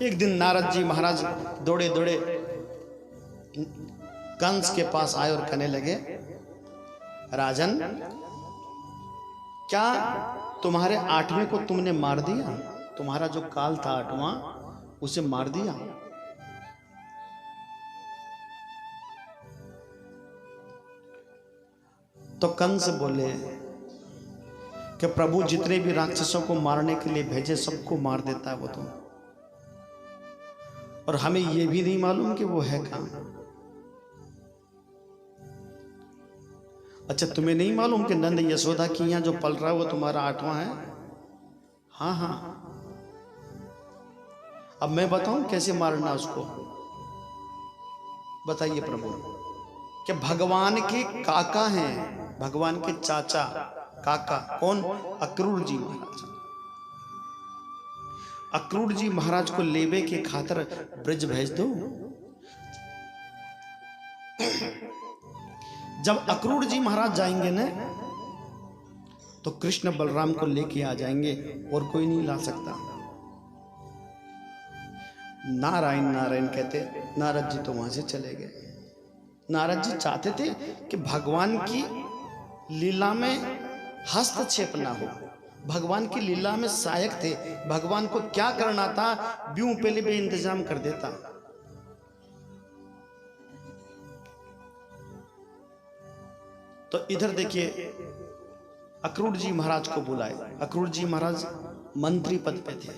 एक दिन नारद जी महाराज दौड़े दौड़े कंस के पास आए और कहने लगे, राजन, क्या तुम्हारे 8वें को तुमने मार दिया? तुम्हारा जो काल था 8वां, उसे मार दिया? तो कंस बोले कि प्रभु जितने भी राक्षसों को मारने के लिए भेजे सबको मार देता है वो तो, और हमें ये भी नहीं मालूम कि वो है कहां। अच्छा, तुम्हें नहीं मालूम कि नंद यशोदा की यहां जो पल रहा है वो तुम्हारा 8वां है? हाँ हाँ। अब मैं बताऊं कैसे मारना उसको? बताइए प्रभु। कि भगवान के काका हैं, भगवान के चाचा काका। कौन? अक्रूर जी महाराज। अक्रूर जी महाराज को लेवे के खातिर ब्रज भेज दो। जब अक्रूर जी महाराज जाएंगे ना, तो कृष्ण बलराम को लेके आ जाएंगे और कोई नहीं ला सकता। नारायण नारायण कहते नारद जी तो वहां से चले गए। नारद जी चाहते थे कि भगवान की लीला में हस्तक्षेप ना हो, भगवान की लीला में सहायक थे। भगवान को क्या करना था, ब्यूं पहले भी इंतजाम कर देता। तो इधर देखिए, अक्रूर जी महाराज को बुलाए। अक्रूर जी महाराज मंत्री पद पे थे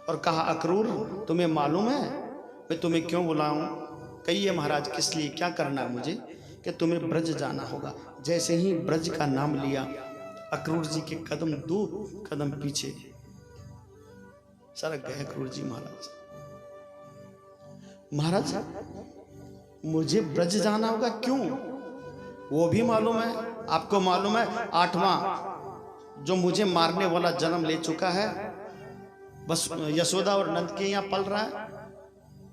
और कहा, अक्रूर, तुम्हें मालूम है मैं तुम्हें क्यों बुलाऊं? कहिए महाराज, किस लिए, क्या करना है मुझे? कि तुम्हें ब्रज जाना होगा। जैसे ही ब्रज का नाम लिया, अक्रूर जी के कदम 2 कदम पीछे सरक गए अक्रूर जी महाराज। महाराज, मुझे ब्रज जाना होगा, क्यों? वो भी मालूम है, आपको मालूम है 8वां जो मुझे मारने वाला जन्म ले चुका है, बस यशोदा और नंद के यहाँ पल रहा है।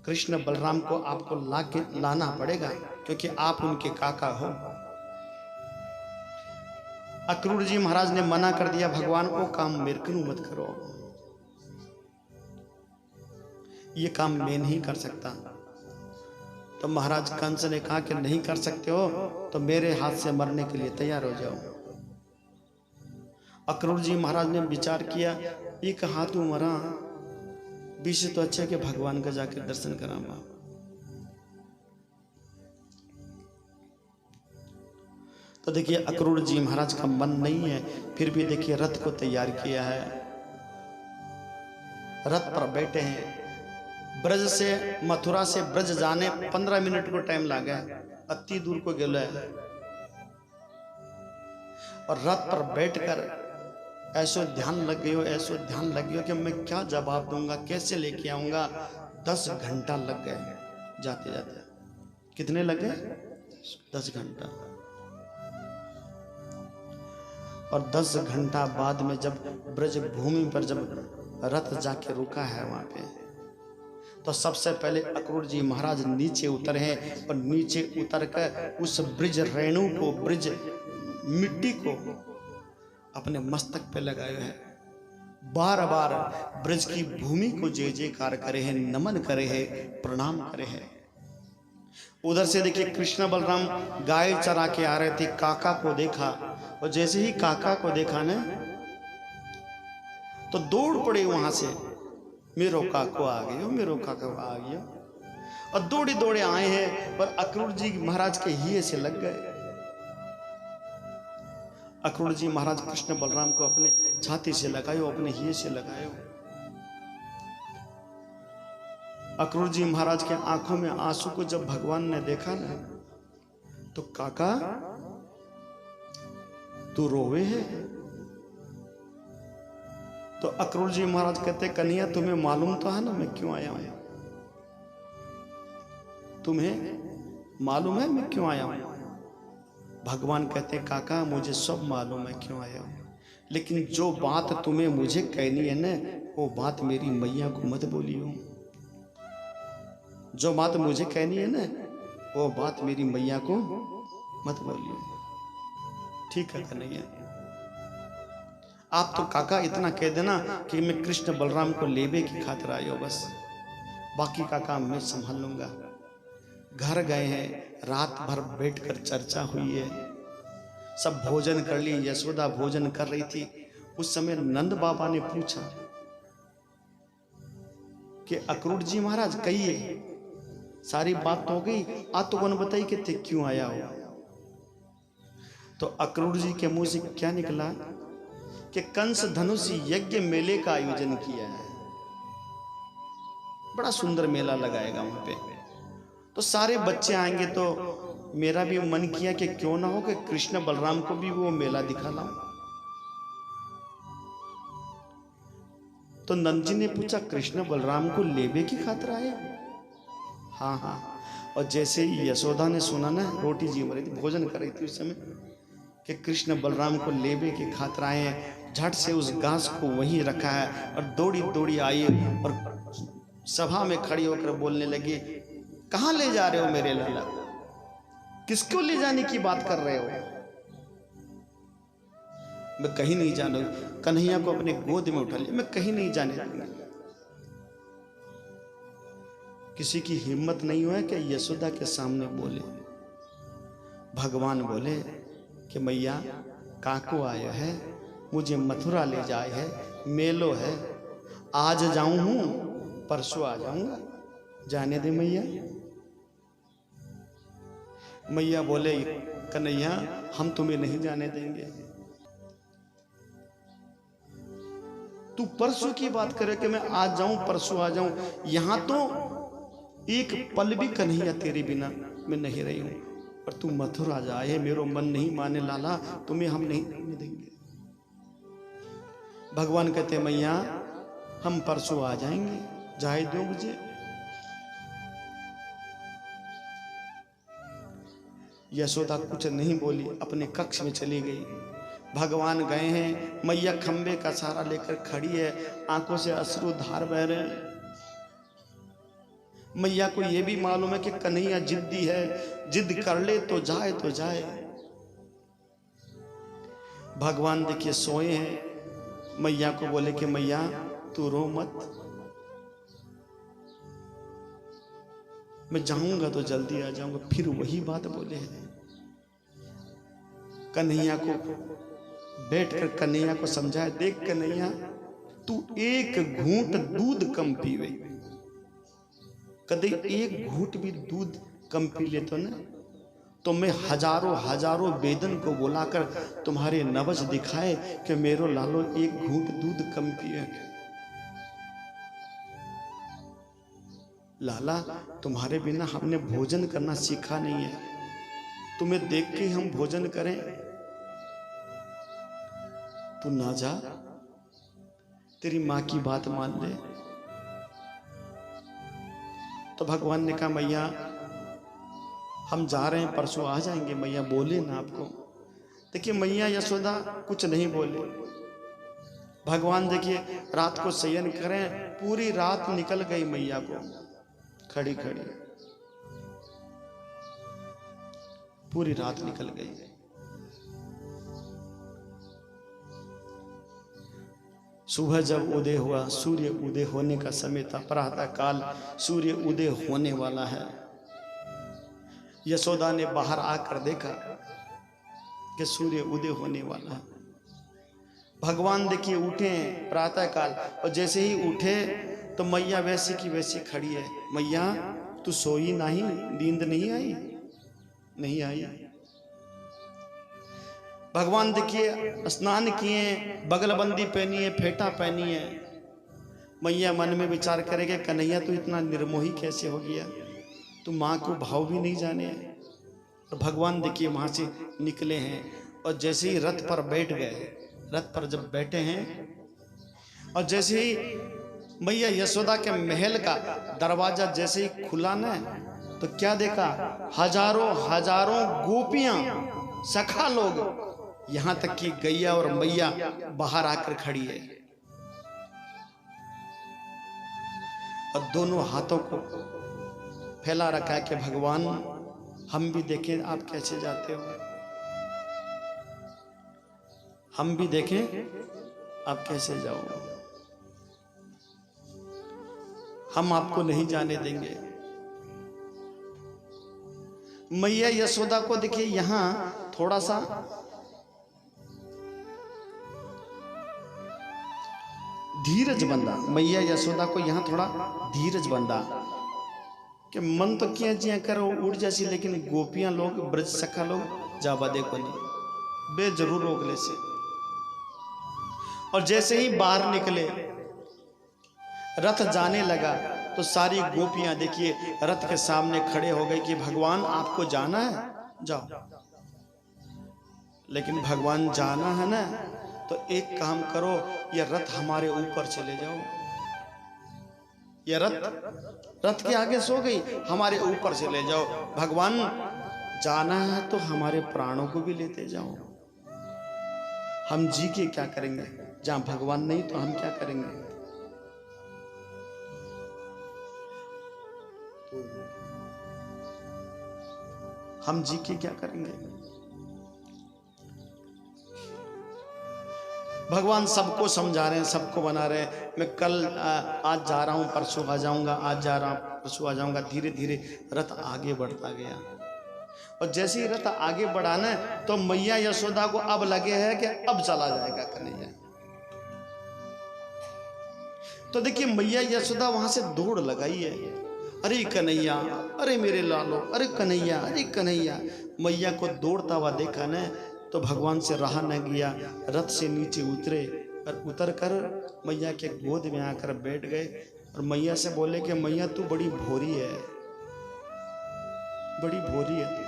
कृष्ण बलराम को आपको लाना पड़ेगा, क्योंकि आप उनके काका हो। अक्रूर जी महाराज ने मना कर दिया, भगवान को काम मेरे को मत करो, ये काम मैं नहीं कर सकता। तो महाराज कंस ने कहा कि नहीं कर सकते हो तो मेरे हाथ से मरने के लिए तैयार हो जाओ। अक्रूर जी महाराज ने विचार किया, एक हाथ मरा, 20 तो अच्छा कि भगवान का जाकर दर्शन कराऊंगा। तो देखिए, अक्रूर जी महाराज का मन नहीं है, फिर भी देखिए रथ को तैयार किया है, रथ पर बैठे हैं। ब्रज से, मथुरा से ब्रज जाने 15 मिनट को टाइम लगा, अति दूर को गेलो है। और रथ पर बैठकर ऐसो ध्यान लग गयो, ऐसो ध्यान लग गयो कि मैं क्या जवाब दूंगा, कैसे लेके आऊंगा। 10 घंटा लग गए जाते जाते। कितने लगे? 10 घंटा। और 10 घंटा बाद में जब ब्रज भूमि पर जब रथ जाके रुका है वहां पे, तो सबसे पहले अक्रूर जी महाराज नीचे उतरे हैं और नीचे उतर कर उस ब्रज रेणु को, ब्रज मिट्टी को अपने मस्तक पे लगाए हैं। बार बार ब्रज की भूमि को जय जयकार करे हैं, नमन करे हैं, प्रणाम करे हैं। उधर से देखिए कृष्ण बलराम गाय चरा के आ रहे थे, काका को देखा, और जैसे ही काका को देखा ना, तो दौड़ पड़े वहां से, मेरो काको आ गयो, मेरो काका आ गया। और दौड़े दौड़े आए हैं और अक्रूर जी महाराज के हिये से लग गए। अक्रूर जी महाराज कृष्ण बलराम को अपने छाती से लगायो, अपने हिये से लगायो। अक्रूर जी महाराज के आंखों में आंसू को जब भगवान ने देखा ना, तो काका तू रोवे है? तो अक्रूर जी महाराज कहते, कन्हैया तुम्हें मालूम तो है ना मैं क्यों आया हूं? तुम्हें मालूम है मैं क्यों आया हूं? भगवान कहते, काका मुझे सब मालूम है क्यों आया हूं, लेकिन जो बात तुम्हें मुझे कहनी है ना, वो बात मेरी मैया को मत बोलियो। जो बात मुझे कहनी है ना, वो बात मेरी मैया को मत बोलियो। ठीक है कन्हैया। आप तो काका इतना कह देना कि मैं कृष्ण बलराम को लेबे की खातिर आयो, बस बाकी का काम मैं संभाल लूंगा। घर गए हैं, रात भर बैठकर चर्चा हुई है, सब भोजन कर ली। यशोदा भोजन कर रही थी। उस समय नंद बाबा ने पूछा कि अक्रूर जी महाराज कहिए, सारी बात तो हो गई, आज तो कौन बताई कि थे क्यों आया हो। तो अक्रूर जी के मुंह से क्या निकला कि कंस धनुष यज्ञ मेले का आयोजन किया है, बड़ा सुंदर मेला लगाएगा वहां पे, तो सारे बच्चे आएंगे, तो मेरा भी मन किया कि क्यों ना हो कि कृष्ण बलराम को भी वो मेला दिखा लाऊं। तो नंद जी ने पूछा, कृष्ण बलराम को लेबे की खातिर आए? हाँ हाँ। और जैसे ही यशोदा ने सुना ना, रोटी जी मरी थी, भोजन कर रही थी उस समय, कि कृष्ण बलराम को लेबे की खातिर आए हैं, झट से उस घास को वहीं रखा है और दौड़ी दौड़ी आई और सभा में खड़ी होकर बोलने लगी, कहां ले जा रहे हो मेरे लाला, किसको ले जाने की बात कर रहे हो? मैं कहीं नहीं जाना, कन्हैया को अपने गोद में उठा लिया, मैं कहीं नहीं जाने दूंगा। किसी की हिम्मत नहीं हुआ कि यशोदा के सामने बोले। भगवान बोले कि मैया काको आया है, मुझे मथुरा ले जाए है, मेलो है, आज जाऊं हूं परसों आ जाऊंगा, जाने दे मैया। मैया बोले, कन्हैया हम तुम्हें नहीं जाने देंगे। तू परसों की बात करे कि मैं आज जाऊं परसों आ जाऊं, यहां तो एक पल भी कन्हैया तेरे बिना मैं नहीं रही हूं, और तू मथुरा जाए, मेरो मन नहीं माने लाला, तुम्हें हम नहीं रहने देंगे। भगवान कहते, मैया हम परसों आ जाएंगे, जाए दो मुझे। यशोदा कुछ नहीं बोली, अपने कक्ष में चली गई। भगवान गए हैं, मैया खंबे का सहारा लेकर खड़ी है, आंखों से अश्रु धार बह रहे हैं। मैया को यह भी मालूम है कि कन्हैया जिद्दी है, जिद कर ले तो जाए तो जाए। भगवान देखिए सोए हैं, मैया को बोले कि मैया तू रो मत, मैं जाऊंगा तो जल्दी आ जाऊंगा। फिर वही बात बोले हैं। कन्हैया को बैठकर कन्हैया को समझाया, देख कन्हैया तू एक घूंट दूध कम पीवे, कदे एक घूंट भी दूध कम पी ले तो मैं हजारों हजारों वेदन को बुलाकर तुम्हारे नवज दिखाए कि मेरो लालो एक घूंट दूध कम पिए। लाला तुम्हारे बिना हमने भोजन करना सीखा नहीं है, तुम्हें देख के हम भोजन करें, तू ना जा, तेरी मां की बात मान ले। तो भगवान ने कहा, मैया हम जा रहे हैं, परसों आ जाएंगे, मैया बोले ना आपको। देखिए मैया यशोदा कुछ नहीं बोले। भगवान देखिए रात को शयन करें, पूरी रात निकल गई मैया को, खड़ी खड़ी पूरी रात निकल गई। सुबह जब उदय हुआ, सूर्य उदय होने का समय था, प्रातः काल सूर्य उदय होने वाला है। यशोदा ने बाहर आकर देखा कि सूर्य उदय होने वाला है। भगवान देखिए उठे प्रातः काल, और जैसे ही उठे तो मैया वैसी की वैसी खड़ी है। मैया तू सोई नहीं, नींद नहीं आई? नहीं आई। भगवान देखिए स्नान किए, बगलबंदी पहनी है, फेटा पहनी है। मैया मन में विचार करेगा, कन्हैया तू इतना निर्मोही कैसे हो गया, तू माँ को भाव भी नहीं जाने। और भगवान देखिए वहां से निकले हैं, और जैसे ही रथ पर बैठ गए, रथ पर जब बैठे हैं, और जैसे ही मैया यशोदा के महल का दरवाजा जैसे ही खुला ना, तो क्या देखा, हजारों हजारों गोपियां, सखा लोग, यहां तक कि गैया और मैया बाहर आकर खड़ी है, और दोनों हाथों को फैला रखा है कि भगवान हम भी देखें आप कैसे जाते हो, हम भी देखें आप कैसे जाओ? हम आपको नहीं जाने देंगे। मैया यशोदा को देखिए यहां थोड़ा सा धीरज बंदा, मैया यशोदा को यहां थोड़ा धीरज बंदा कि मन तो किया जिया करो उड़ जैसी, लेकिन गोपियां लोग ब्रज सखा लोग जावा देखो नहीं, बे जरूर रोक ले से। और जैसे ही बाहर निकले, रथ जाने लगा, तो सारी गोपियां देखिए रथ के सामने खड़े हो गए कि भगवान आपको जाना है, जाओ। लेकिन भगवान जाना है ना, तो एक काम करो, ये रथ हमारे ऊपर चले जाओ। ये रथ के आगे सो गई, हमारे ऊपर चले जाओ। भगवान जाना है तो हमारे प्राणों को भी लेते जाओ। हम जी के क्या करेंगे? जहां भगवान नहीं तो हम क्या करेंगे? हम जी के क्या करेंगे? भगवान सबको समझा रहे हैं, सबको बना रहे हैं। मैं कल आज जा रहा हूं, परसों आ जाऊंगा, आज जा रहा हूं, परसों आ जाऊंगा। धीरे धीरे रथ आगे बढ़ता गया। और जैसे ही रथ आगे बढ़ा ना, तो मैया यशोदा को अब लगे है कि अब चला जाएगा कन्हैया। तो देखिए मैया यशोदा वहां से दौड़ लगाई है, अरे कन्हैया, अरे मेरे लालो, अरे कन्हैया, अरे कन्हैया। मैया को दौड़ता हुआ देखा ना, तो भगवान से रहा न गया, रथ से नीचे उतरे और उतर कर मैया के गोद में आकर बैठ गए। और मैया से बोले कि मैया तू बड़ी भोरी है, बड़ी भोरी है तू।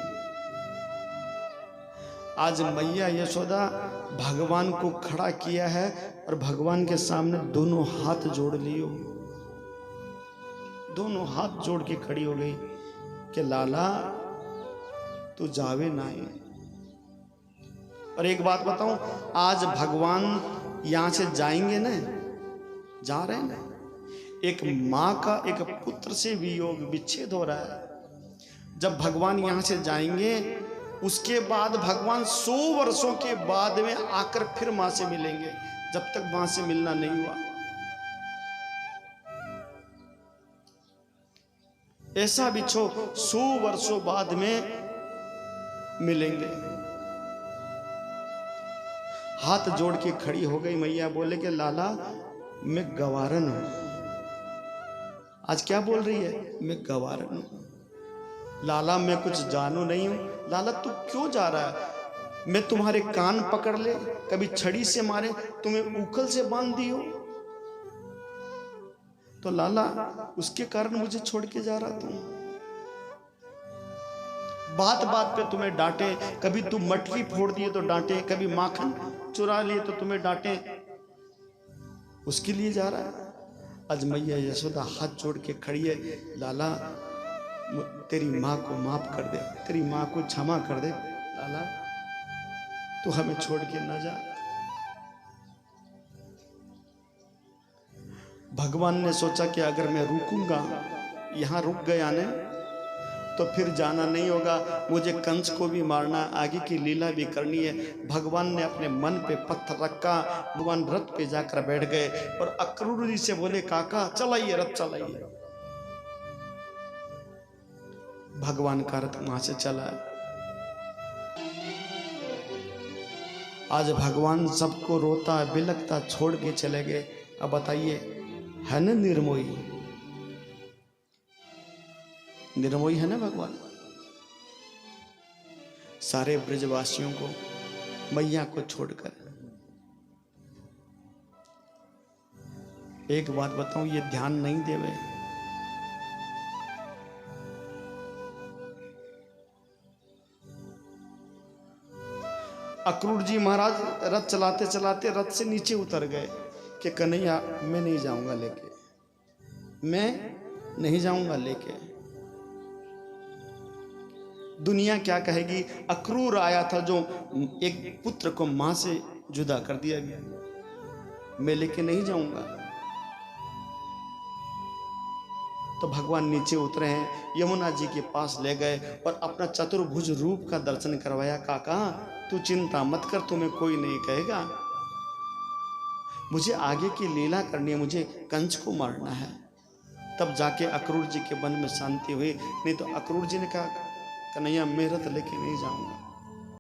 आज मैया यशोदा भगवान को खड़ा किया है और भगवान के सामने दोनों हाथ जोड़ लियो, दोनों हाथ जोड़ के खड़ी हो गई कि लाला तू जावे ना। और एक बात बताऊं, आज भगवान यहां से जाएंगे ना, जा रहे हैं ना, एक मां का एक पुत्र से वियोग विच्छेद हो रहा है। जब भगवान यहां से जाएंगे, उसके बाद भगवान 100 वर्षों के बाद में आकर फिर मां से मिलेंगे, जब तक मां से मिलना नहीं हुआ। ऐसा बिछो 100 वर्षों बाद में मिलेंगे। हाथ जोड़ के खड़ी हो गई मैया, बोले कि लाला मैं गवारन हूं। आज क्या बोल रही है? मैं गवारन हूं लाला, मैं कुछ जानू नहीं हूं। लाला तू क्यों जा रहा है? मैं तुम्हारे कान पकड़ ले, कभी छड़ी से मारे, तुम्हें उखल से बांध दी हो तो लाला उसके कारण मुझे छोड़ के जा रहा तुम। बात बात पे तुम्हें डांटे, कभी तुम मटकी फोड़ दिए तो डांटे, कभी माखन चुरा लिए तो तुम्हें डांटे, उसके लिए जा रहा है। आज मैया यशोदा हाथ जोड़ के खड़ी है, लाला तेरी माँ को माफ कर दे, तेरी माँ को क्षमा कर दे लाला, तू हमें छोड़ के ना जा। भगवान ने सोचा कि अगर मैं रुकूंगा, यहां रुक गया ने, तो फिर जाना नहीं होगा, मुझे कंस को भी मारना, आगे की लीला भी करनी है। भगवान ने अपने मन पे पत्थर रखा, भगवान रथ पे जाकर बैठ गए और अक्रूर जी से बोले काका चलाइए रथ चलाइए। भगवान का रथ वहां से चला। आज भगवान सबको रोता बिलखता छोड़ के चले गए। अब बताइए, है ना निर्मोही? निर्मोही है ना भगवान? सारे ब्रजवासियों को, मैया को छोड़कर। एक बात बताऊं, ये ध्यान नहीं देवे, अक्रूर जी महाराज रथ चलाते चलाते रथ से नीचे उतर गए कि कन्हैया मैं नहीं जाऊंगा लेके, मैं नहीं जाऊंगा लेके। दुनिया क्या कहेगी? अक्रूर आया था जो एक पुत्र को मां से जुदा कर दिया गया, मैं लेके नहीं जाऊंगा। तो भगवान नीचे उतरे हैं, यमुना जी के पास ले गए और अपना चतुर्भुज रूप का दर्शन करवाया। काका तू चिंता मत कर, तुम्हें कोई नहीं कहेगा। मुझे आगे की लीला करनी है, मुझे कंस को मारना है। तब जाके अक्रूर जी के मन में शांति हुई। नहीं तो अक्रूर जी ने कहा कन्हैया मेरठ लेके नहीं जाऊंगा,